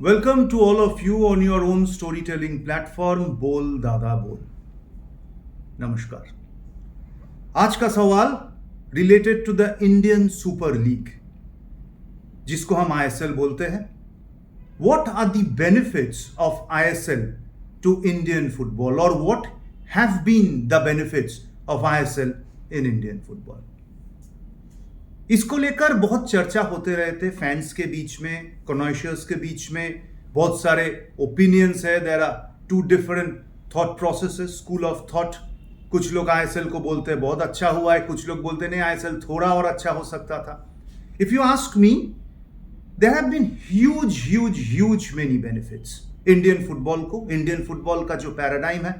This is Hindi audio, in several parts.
Welcome to all of you on your own storytelling platform बोल दादा बोल। नमस्कार। आज का सवाल related to the Indian Super League जिसको हम आईएसएल बोलते हैं। What are the benefits of ISL to Indian football or what have been the benefits of ISL in Indian football? इसको लेकर बहुत चर्चा होते रहे थे फैंस के बीच में, कॉनॉइशर्स के बीच में बहुत सारे ओपिनियंस है। There are two different thought processes, school of thought. कुछ लोग आईएसएल को बोलते हैं बहुत अच्छा हुआ है, कुछ लोग बोलते नहीं आईएसएल थोड़ा और अच्छा हो सकता था। If you ask me, there have been huge many benefits Indian football को। इंडियन फुटबॉल का जो पैराडाइम है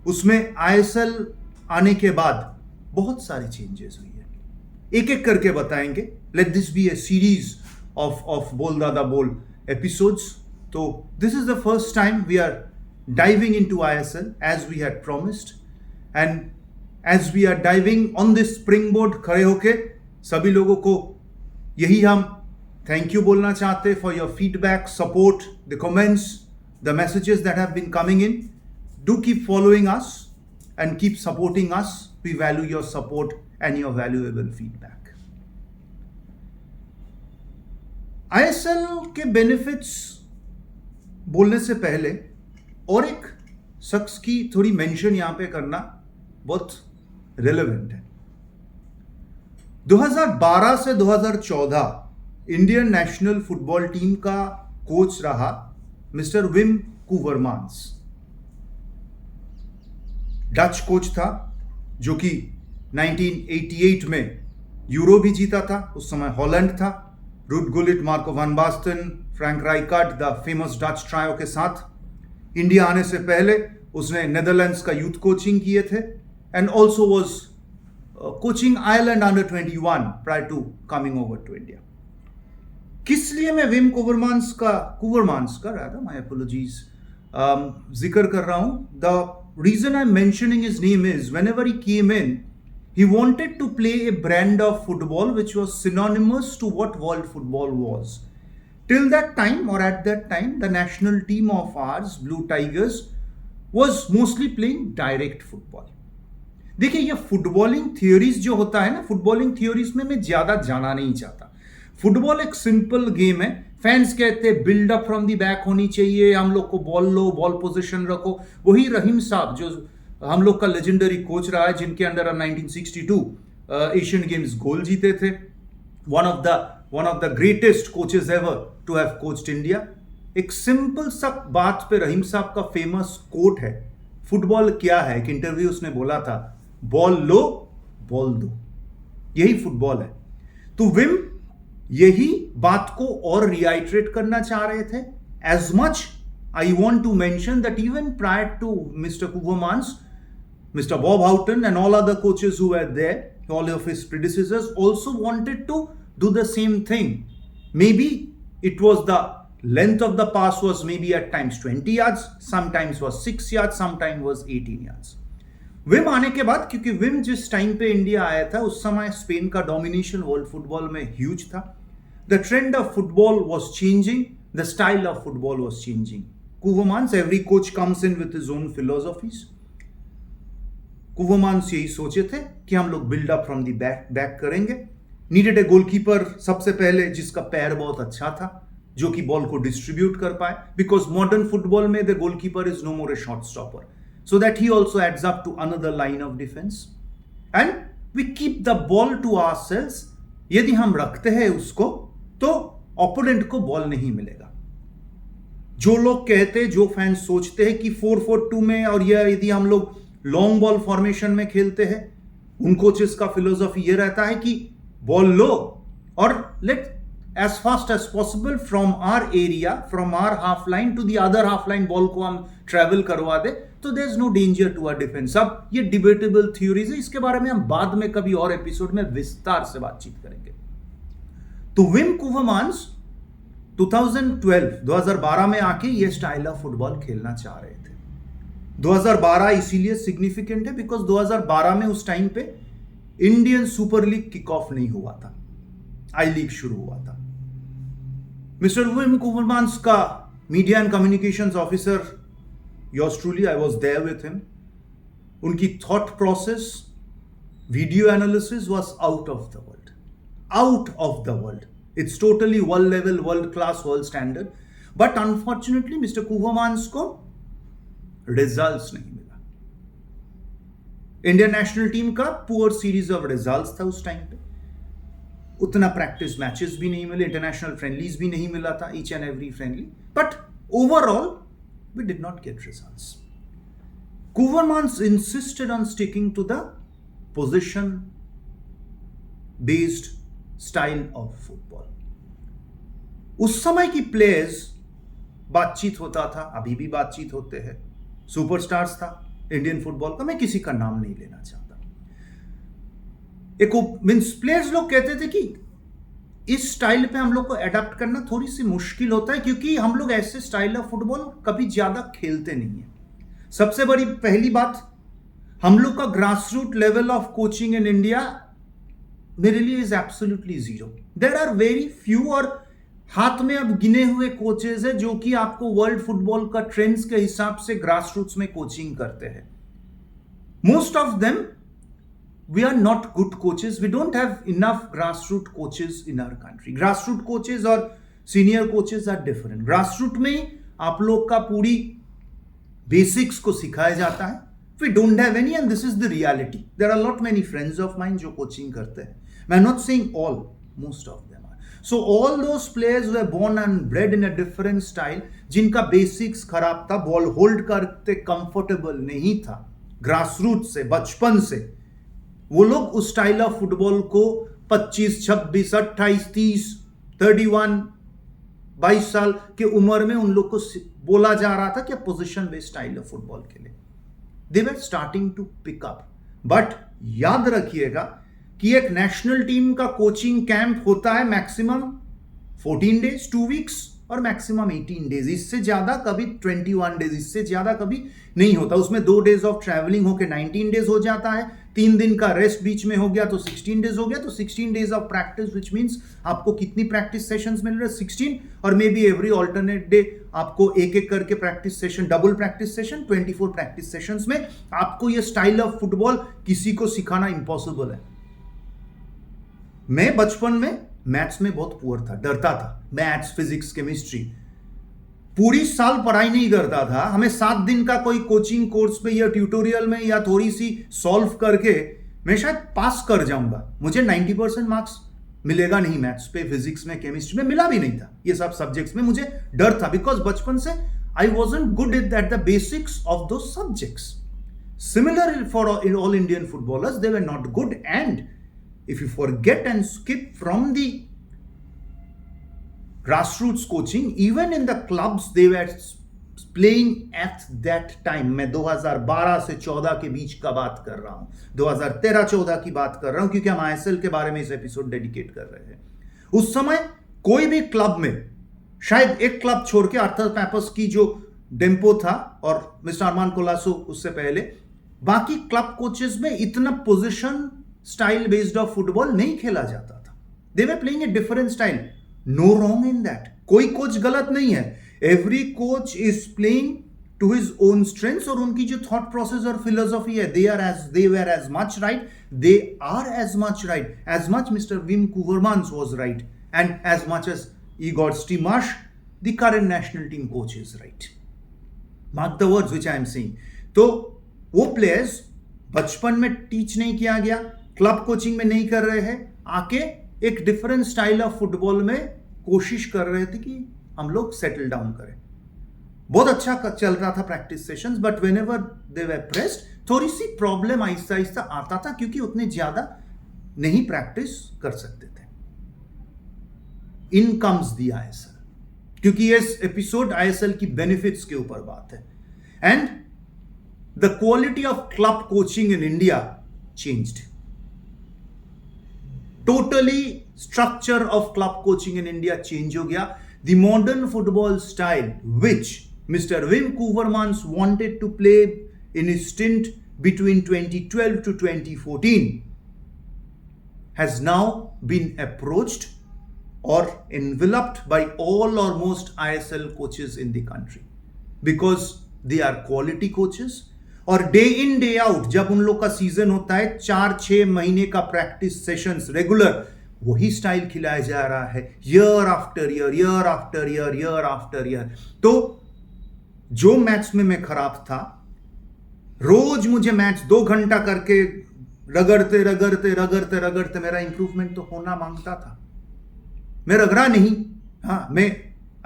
उसमें आईएसएल आने के बाद बहुत सारे चेंजेस हुई है। एक एक करके बताएंगे। Let this be a series of Bol Dada Bol episodes. तो this is the first time we are diving into ISL as we had promised, and as we are diving on this springboard खड़े होके सभी लोगों को यही हम थैंक यू बोलना चाहते for your feedback, support, the comments, the messages that have been coming in. Do keep following us and keep supporting us. We value your support and your valuable feedback. ISL के बेनिफिट्स बोलने से पहले और एक शख्स की थोड़ी मेंशन यहां पे करना बहुत रिलेवेंट है। 2012 से 2014 इंडियन नेशनल फुटबॉल टीम का कोच रहा मिस्टर विम कुवरमांस। डच कोच था जो कि 1988 में यूरो भी जीता था। उस समय हॉलैंड था। Ruud Gullit, Marco van Basten, Frank Rijkaard, the famous Dutch trio के साथ। इंडिया आने से पहले उसने नेदरलैंड्स का यूथ कोचिंग किए थे and also was coaching Ireland under 21 prior to coming over to India. किस लिए मैं विम कुवरमांस का राधा माय अपोलॉजीज जिक्र कर रहा हूं? The reason I'm mentioning his name is whenever he came in, he wanted to play a brand of football which was synonymous to what world football was. Till that time, or at that time, the national team of ours, Blue Tigers, was mostly playing direct football. देखिए ये फुटबॉलिंग थियोरीज जो होता है ना, फुटबॉलिंग थियोरीज में मैं ज्यादा जाना नहीं चाहता। फुटबॉल एक सिंपल गेम है। फैंस कहते हैं build up from the back होनी चाहिए, हम लोग को बॉल लो, बॉल पोजीशन रखो। वही रहीम साहब जो हम लोग का लेजेंडरी कोच रहा है, जिनके अंडर हम 1962 एशियन गेम्स गोल्ड जीते थे। One of the greatest coaches ever to have coached India. एक सिंपल सा बात पे रहीम साहब का फेमस कोट है, फुटबॉल क्या है। एक इंटरव्यू उसने बोला था, बॉल लो, बॉल दो, यही फुटबॉल है। तो विम यही बात को और रिआइट्रेट करना चाह रहे थे। As much I want to mention that even prior to mister Koevermans, mister Bob Houghton and all other coaches who were there, all of his predecessors also wanted to do the same thing. Maybe it was the length of the pass was maybe at times 20 yards, sometimes was 6 yards, sometimes was 18 yards. Vim आने के बाद, क्योंकि विम जिस टाइम पे इंडिया आया था उस समय स्पेन का डोमिनेशन वर्ल्ड फुटबॉल में ह्यूज था। The trend of football was changing, the style of football was changing. Koevermans, every coach comes in with his own philosophies. Koevermans यही सोचे थे कि हम लोग build up from the back करेंगे। नीडेड ए गोलकीपर सबसे पहले जिसका पैर बहुत अच्छा था, जो कि बॉल को डिस्ट्रीब्यूट कर पाए, बिकॉज मॉडर्न फुटबॉल में the goalkeeper is no more a shot stopper, so that he also adds up to another line of defense, and we keep the ball to ourselves. यदि हम रखते हैं उसको तो ओपोनेंट को बॉल नहीं मिलेगा। जो लोग कहते, जो फैंस सोचते हैं कि 4-4-2 में और यदि हम लोग लॉन्ग बॉल फॉर्मेशन में खेलते हैं, उन कोचेस का फिलोसॉफी ये रहता है कि बॉल लो और late as fast as possible from our area, from our half line to the other half line ball को हम ट्रेवल करवा दे, तो there is no danger to our defense. अब ये डिबेटेबल थ्योरीज है, इसके बारे में हम बाद में कभी और एपिसोड में विस्तार से बातचीत करेंगे। तो विम कुवरमांस 2012 में आके ये स्टाइल ऑफ फुटबॉल खेलना चाह रहे थे। 2012 इसीलिए सिग्निफिकेंट है बिकॉज 2012 में उस टाइम पे Indian Super league kick off नहीं हुआ था, आई लीग शुरू हुआ था। मिस्टर विम कुवरमांस का media and communications officer, yours truly, I was there with him. उनकी thought process, video analysis was out of the world. Out of the world. It's totally world level, world class, world standard. But unfortunately, Mr. Kuvermans को results नहीं मिला. इंडियन नेशनल टीम का पुअर सीरीज ऑफ रिजल्ट्स था उस टाइम पे. उतना प्रैक्टिस मैचेस भी नहीं मिले, इंटरनेशनल फ्रेंडलीज भी नहीं मिला था, each and every friendly. But overall we did not get results. Kuvermans insisted on sticking to the position based style of football. उस समय की प्लेयर्स, बातचीत होता था, अभी भी बातचीत होते हैं, सुपरस्टार्स था इंडियन फुटबॉल का. मैं किसी का नाम नहीं लेना चाहता. एक मींस प्लेयर्स लोग कहते थे कि इस स्टाइल पे हम लोग को अडेप्ट करना थोड़ी सी मुश्किल होता है, क्योंकि हम लोग ऐसे स्टाइल ऑफ फुटबॉल कभी ज्यादा खेलते नहीं है. सबसे बड़ी पहली बात, हम लोग का grass root level of coaching in India मेरे लिए is absolutely zero. There are very few, और हाथ में अब गिने हुए कोचेज है जो कि आपको वर्ल्ड फुटबॉल का ट्रेंड्स के हिसाब से ग्रास रूट्स में कोचिंग करते हैं. Most of them we are not good coaches. We don't have enough grass root coaches in our country. Grass root coaches और senior coaches are different. Grass root में आप लोग का पूरी बेसिक्स को सिखाया जाता है. We don't have any, and this is the reality. There are a lot many friends of mine जो कोचिंग करते हैं. I'm not saying all, most of them are. So all those players were born and bred in a different style, जिनका बेसिक्स खराब था, बॉल होल्ड करते कंफर्टेबल नहीं था, ग्रास रूट से, बचपन से वो लोग उस स्टाइल ऑफ फुटबॉल को 25, 26, 28, 30, 31, 22 साल के उम्र में उन लोग को बोला जा रहा था कि position based style of football के लिए. They were starting to pick up. But याद रखिएगा कि एक नेशनल टीम का कोचिंग कैंप होता है मैक्सिमम 14 डेज, 2 वीक्स, और मैक्सिमम 18 डेज. इससे ज्यादा कभी 21 डेज, इससे ज्यादा कभी नहीं होता. उसमें 2 डेज ऑफ ट्रैवलिंग होकर 19 डेज हो जाता है. 3 दिन का रेस्ट बीच में हो गया तो 16 डेज हो गया. तो 16 days of practice, which means आपको कितनी प्रैक्टिस सेशंस मिल रहे हैं? 16, और may be every alternate day आपको एक एक करके practice session, double practice session, 24 practice sessions में आपको ये स्टाइल ऑफ फुटबॉल किसी को सिखाना इंपॉसिबल है. मैं बचपन में मैथ्स में बहुत पुअर था, डरता था. मैथ्स, फिजिक्स, केमिस्ट्री पूरी साल पढ़ाई नहीं करता था. हमें 7 दिन का कोई कोचिंग कोर्स पे या ट्यूटोरियल में या थोड़ी सी सॉल्व करके मैं शायद पास कर जाऊंगा. मुझे 90% मार्क्स मिलेगा नहीं मैथ्स पे, फिजिक्स में, केमिस्ट्री में मिला भी नहीं था. ये सब सब्जेक्ट्स में मुझे डर था, बिकॉज बचपन से I wasn't good at the basics of those subjects. Similar for all Indian footballers, they were not good. And if you forget and skip from the grassroots coaching, even in the clubs they were playing at that time. मैं 2012 से 14 के बीच का बात कर रहा हूं, 2013-14 की बात कर रहा हूं, क्योंकि हम ISL के बारे में इस एपिसोड डेडिकेट कर रहे हैं. उस समय कोई भी क्लब में, शायद एक क्लब छोड़ के, आर्थर पैपस की जो डेम्पो था और मिस्टर अरमान कोलासो उससे पहले, बाकी क्लब कोचेस में इतना position style based of football नहीं खेला जाता था. They were playing a different style. No wrong in that. कोई कोच गलत नहीं है. Every coach is playing to his own strengths, और उनकी जो थॉट प्रोसेस और फिलोसॉफी है, they were as much right, they are as much right, as much Mr. Wim Kuvermans was right, and as much as Igor Stimac, the current national team coach, is right. Mark the words which I am saying. तो वो प्लेयर्स बचपन में टीच नहीं किया गया, क्लब कोचिंग में नहीं कर रहे हैं, आके एक डिफरेंट स्टाइल ऑफ फुटबॉल में कोशिश कर रहे थे कि हम लोग सेटल डाउन करें. बहुत अच्छा चल रहा था practice sessions, but whenever they were pressed, थोड़ी सी प्रॉब्लम आहिस्ता आहिस्ता आता था, क्योंकि उतने ज्यादा नहीं प्रैक्टिस कर सकते थे. इन कम्स द ISL, क्योंकि ये एपिसोड ISL की बेनिफिट्स के ऊपर बात है. And the quality of club coaching in India changed. Totally structure of club coaching in India change हो गया. The modern football style which Mr. Wim Kuvermans wanted to play in his stint between 2012 to 2014 has now been approached or enveloped by all or most ISL coaches in the country because they are quality coaches. और डे इन डे आउट जब उन लोग का सीजन होता है 4-6 महीने का प्रैक्टिस सेशंस रेगुलर, वही स्टाइल खिलाया जा रहा है year after year, year after year, year after year. तो जो मैच में मैं खराब था, रोज मुझे मैच 2 घंटा करके रगड़ते रगड़ते रगड़ते रगड़ते मेरा इंप्रूवमेंट तो होना मांगता था. मैं रगड़ा नहीं, हाँ, मैं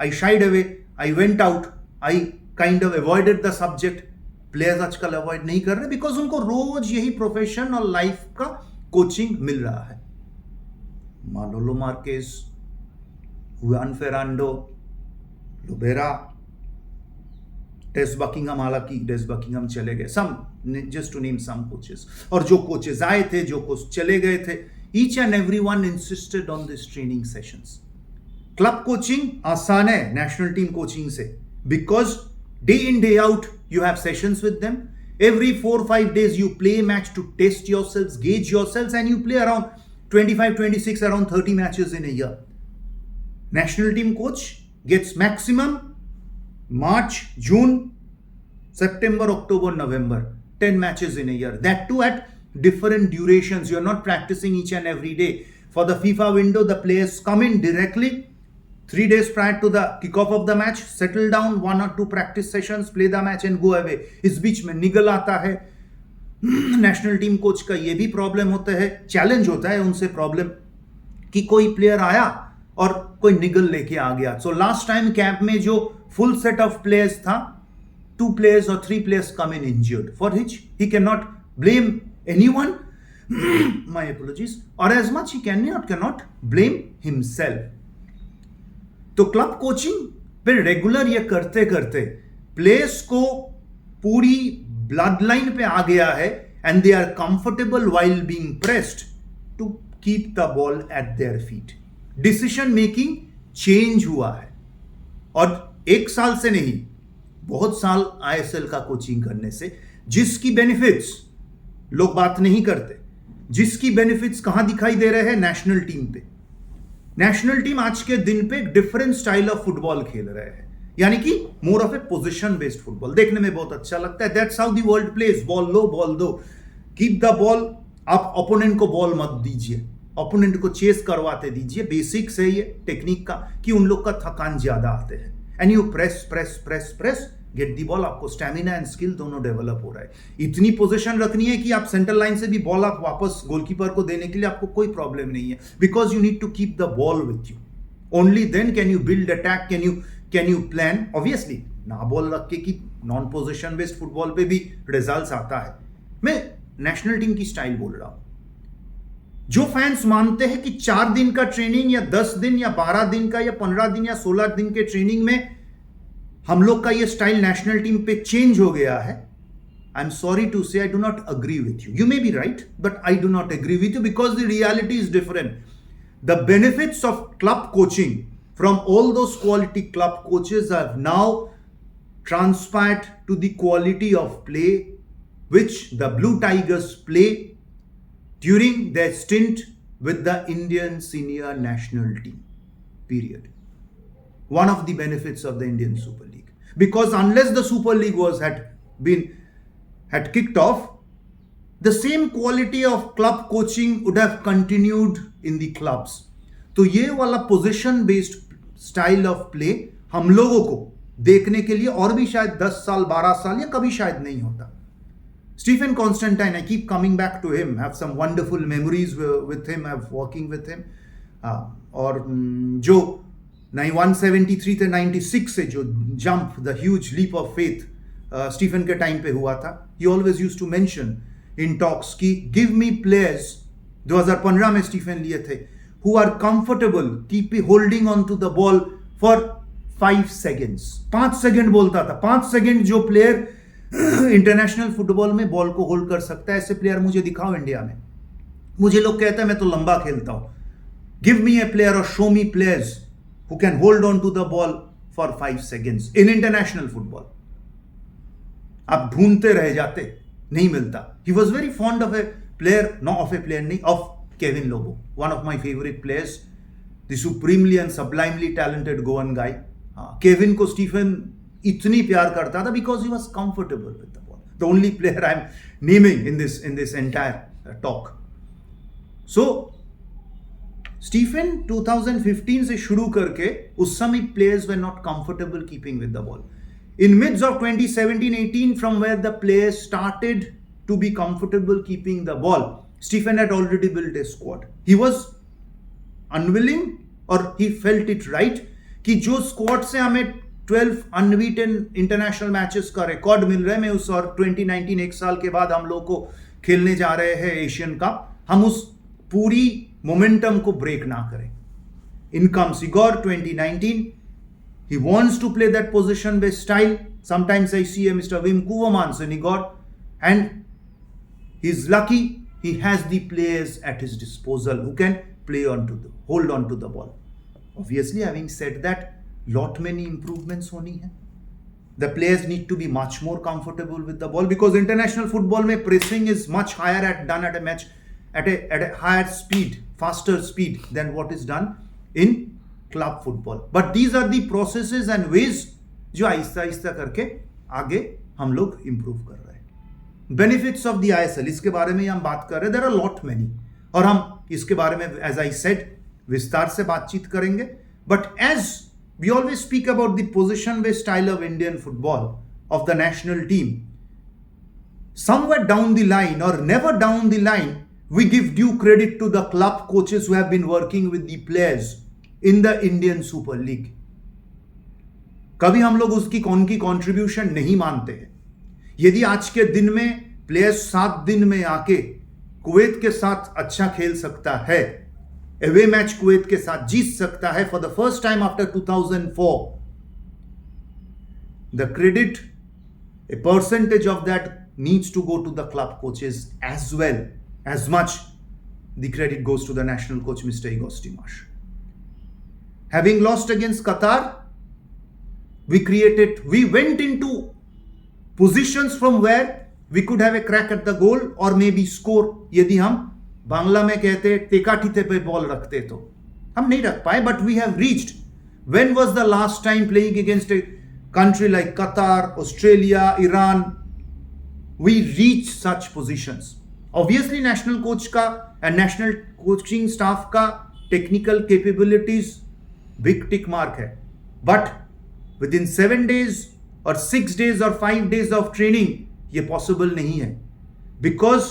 I shied away, I went out, I kind of avoided the subject. Players आजकल अवॉइड नहीं कर रहे बिकॉज उनको रोज यही प्रोफेशन और लाइफ का कोचिंग मिल रहा है. Manolo Marquez, Juan Ferrando, Lobera, Des Buckingham, हालांकि टेस बकिंगम चले गए, some just to name some coaches. और जो कोचेस आए थे, जो कोच चले गए थे, each and everyone insisted on this training sessions. Club coaching आसान है नेशनल टीम कोचिंग से because day in day out you have sessions with them. Every 4-5 days you play a match to test yourselves, gauge yourselves, and you play around 25-26, around 30 matches in a year. National team coach gets maximum March, June, September, October, November, 10 matches in a year, that too at different durations. You're not practicing each and every day. For the FIFA window, the players come in directly 3 days prior to the kickoff of the match, settle down, 1 or 2 practice sessions, play the match and go away. इस बीच में निगल आता है. नेशनल टीम कोच का ये भी प्रॉब्लम होता है, चैलेंज होता है उनसे प्रॉब्लम कि कोई प्लेयर आया और कोई निगल लेके आ गया. सो लास्ट टाइम कैंप में जो फुल सेट ऑफ प्लेयर्स था, 2 players or 3 players come in injured, for which he cannot blame anyone. My apologies. Or as much he cannot blame himself. तो क्लब कोचिंग फिर रेगुलर ये करते करते प्लेयर्स को पूरी ब्लड लाइन पे आ गया है and they are comfortable while being pressed to keep the ball at their feet. Decision making change हुआ है और 1 साल से नहीं, बहुत साल आईएसएल का कोचिंग करने से जिसकी बेनिफिट्स लोग बात नहीं करते, जिसकी बेनिफिट्स कहां दिखाई दे रहे हैं? नेशनल टीम पे. नेशनल टीम आज के दिन पे डिफरेंट स्टाइल ऑफ फुटबॉल खेल रहे हैं, यानी कि more of a position based football. देखने में बहुत अच्छा लगता है. That's how the world plays. Ball लो, बॉल दो, कीप द बॉल. आप ओपोनेंट को बॉल मत दीजिए, ओपोनेंट को चेस करवाते दीजिए. बेसिक्स है ये टेक्निक का कि उन लोग का थकान ज्यादा आते हैं. And you press press press press, get the ball. आपको स्टैमिना एंड स्किल दोनों डेवलप हो रहा है. इतनी पोजीशन रखनी है कि आप सेंटर लाइन से भी बॉल आप वापस गोलकीपर को देने के लिए आपको कोई प्रॉब्लम नहीं है, because you need to keep the ball with you. Only then can you build attack, can you plan. Obviously ना बॉल रख के कि नॉन पोजीशन बेस्ड फुटबॉल पे भी रिजल्ट्स आता है. मैं नेशनल टीम की स्टाइल बोल रहा हूं. जो फैंस मानते हैं कि 4 दिन का ट्रेनिंग या 10 दिन या 12 दिन का या 15 दिन या 16 दिन के ट्रेनिंग में हम लोग का ये स्टाइल नेशनल टीम पे चेंज हो गया है, आई एम सॉरी टू से, I do not agree with you. You may be right, but I do not agree with you because the reality is different. The benefits of club coaching from all those quality club coaches have now transpired to the quality of play which the Blue Tigers play during their stint with the Indian senior national team. Period. One of the benefits of the Indian Super League, because unless the Super League had kicked off, the same quality of club coaching would have continued in the clubs. तो ये वाला position based style of play हम लोगों को देखने के लिए और भी शायद 10 साल 12 साल या कभी शायद नहीं होता. Stephen Constantine, I keep coming back to him, have some wonderful memories with him, have working with him. और जो 173 से 96 से जो jump, the huge leap of faith Stephen के टाइम पे हुआ था, he always used to mention in talks कि give me players, 2015 में स्टीफन लिए थे, who are comfortable keep holding on to the ball for 5 seconds. 5 second बोलता था. 5 सेकेंड जो प्लेयर इंटरनेशनल फुटबॉल में बॉल को होल्ड कर सकता है, ऐसे प्लेयर मुझे दिखाओ इंडिया में. मुझे लोग कहते हैं मैं तो लंबा खेलता हूं. गिव मी ए प्लेयर और show me players who can hold on to the ball for 5 seconds in international football. आप ढूंढते रह जाते, नहीं मिलता. He was very fond of a player, not of a player नहीं, of Kevin Lobo, one of my favourite players. the supremely and sublimely talented Goan guy. Kevin को स्टीफन इतनी प्यार करता था because he was comfortable with the ball. The only player I'm naming in this entire talk. So Stephen 2015 से शुरू करके उस समय players were not comfortable keeping with the ball. In midst of 2017-18, from where the players started to be comfortable keeping the ball, Stephen had already built a squad. He was unwilling or he felt it right कि जो स्क्वाड से हमें 12 अनबीटन इंटरनेशनल मैचेस का रिकॉर्ड मिल रहा है, मैं उस और 2019 एक साल के बाद हम लोग को खेलने जा रहे हैं एशियन कप, हम उस पूरी मोमेंटम को ब्रेक ना करें. In comes Igor 2019. He wants to play that position-based style. Sometimes I see a Mr. Wim Koevermans in Igor, and he's lucky he has the players at his disposal who can hold on to the ball. Obviously, having said that, lot many improvements honi hai. The players need to be much more comfortable with the ball because international football mein pressing is much higher done at a match at a higher speed, faster speed than what is done in club football. But these are the processes and ways जो आहिस्ता आहिस्ता करके आगे हम लोग improve कर रहे हैं. Benefits of the ISL, इसके बारे में हम बात कर रहे हैं. There are lot many और हम इसके बारे में as I said विस्तार से बातचीत करेंगे. But as we always speak about the position-based style of Indian football of the national team, somewhere down the line or never down the line, we give due credit to the club coaches who have been working with the players in the Indian Super League. कभी हम लोग उनकी कंट्रीब्यूशन नहीं मानते हैं. यदि आज के दिन में प्लेयर्स 7 दिन में आके कुवैत के साथ अच्छा खेल सकता है, अवे मैच कुवैत के साथ जीत सकता है for the first time after 2004, the credit, a percentage of that needs to go to the club coaches as well. As much the credit goes to the national coach Mr. Igor Stimac. Having lost against Qatar, we went into positions from where we could have a crack at the goal or maybe score. यदि हम बांग्ला में कहते टेकाठीते पे बॉल रखते तो हम नहीं रख पाए, but we have reached. When was the last time playing against a country like Qatar, Australia, Iran, we reach such positions? Obviously national coach का and national coaching staff का technical capabilities big tick mark है, but within 7 days or 6 days or 5 days of training ये possible नहीं है, because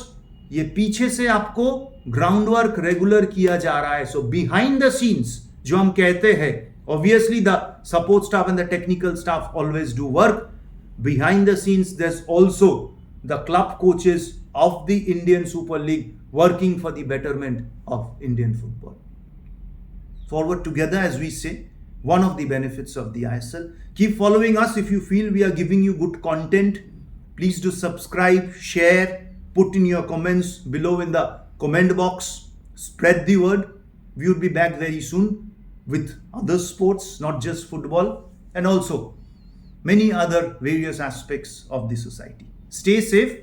ये पीछे से आपको ग्राउंड वर्क रेगुलर किया जा रहा है. सो बिहाइंड द सीन्स जो हम कहते हैं, obviously the support staff and the technical staff always do work. Behind the scenes there's also the club coaches of the Indian Super League working for the betterment of Indian football. Forward together, as we say, one of the benefits of the ISL. Keep following us if you feel we are giving you good content. Please do subscribe, share, put in your comments below in the comment box. Spread the word. We will be back very soon with other sports, not just football, and also many other various aspects of the society. Stay safe.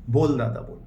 Bol Dada Bol.